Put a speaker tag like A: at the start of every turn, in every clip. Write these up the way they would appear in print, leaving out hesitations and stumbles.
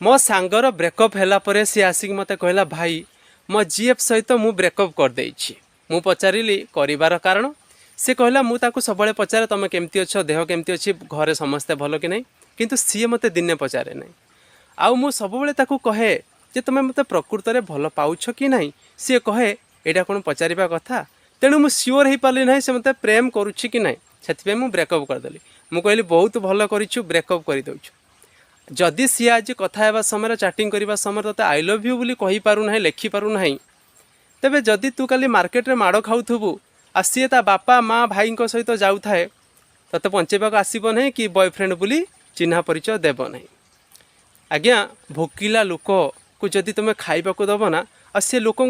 A: मो सांगर ब्रेकअप हैला परे सी आसिक मते कहला भाई मो जीएफ सहित मु ब्रेकअप कर देइछि। मु पचारिली करिवार कारण से कहला मु ताकू सबले पचारे तमे केमती अछ देह केमती अछि घरे समस्ते भलो कि नहीं किंतु सी मते दिने पचारे नहीं। आउ मु सबले ताकू कहे जे तमे मते प्रकृत रे भलो पाउछ कि नहीं सी कहे एडा कोन पचारिबा कथा तेणु मु सियोर हे पाली नहीं से मते प्रेम करूछि कि नहीं सेति मैं मु ब्रेकअप कर देली। मु कहली बहुत भलो करिछु ब्रेकअप करि दउछु। जदि सी आज कथा हेबा समय चैटिंग करबा समय तते आई लव यू बोली कहि पारु नाही लेखि पारु नाही तेबे जदि तू काली मार्केट रे माड़ खाउथबु आ सी ता बापा माँ भाई सहित जाऊ थाए तते पंचेबा को आसीबो नहीं कि बॉयफ्रेंड बोली चिन्हा परिचय देब नहीं। आज्ञा भोकिला लोक को जदि तुम खाइबा को दब ना आ से लोक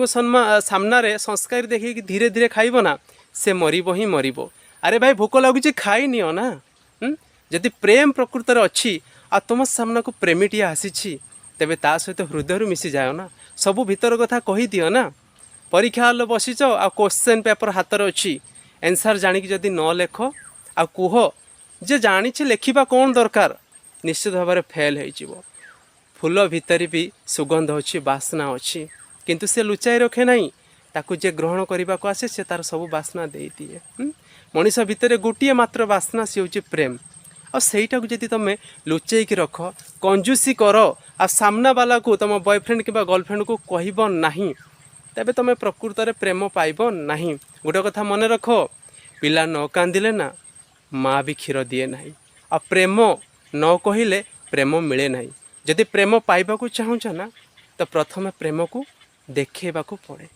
A: सामना रे संस्कार देखि धीरे धीरे खाइब ना से मरिबो ही मरिबो। अरे भाई भोक लगुच खाई नियो ना। जदि प्रेम प्रकृत रे अच्छी आ तुम सामना को प्रेमीटी आसी तेबे ता सहित हृदय मिसी जाओ ना सबू भीतर कथा कही दियो ना। परीक्षा हल बसीच आ क्वेश्चन पेपर हाथ में अच्छी एनसर जाणिक जदि न लेख आ कुह जे जानी लेखिबा कौन दरकार निश्चित भाव में फेल हो। फूल भितर भी सुगंध अच्छी बास्ना अच्छी किंतु से लुचाई रखे नहीं ताकू जे ग्रहण करने को आसे से तार सब बास्ना दे दिए। मनीष भितर गोटे मात्र बास्ना सी हूँ प्रेम और सहीटा को जदि तुम लुचेक रख कंजूसी कर आ सामना वाला को तुम बॉयफ्रेंड कि गर्लफ्रेंड को कहब नहीं तेबे तुम प्रकृत में प्रेम पाइब नहीं। गोटे कथा मन रख पिला न कांदिले ना माँ भी क्षीर दिए ना आ प्रेम न कहले प्रेम मिले ना। जदि प्रेम पाइबा को चाहूँ ना तो प्रथम प्रेम को देखा पड़े।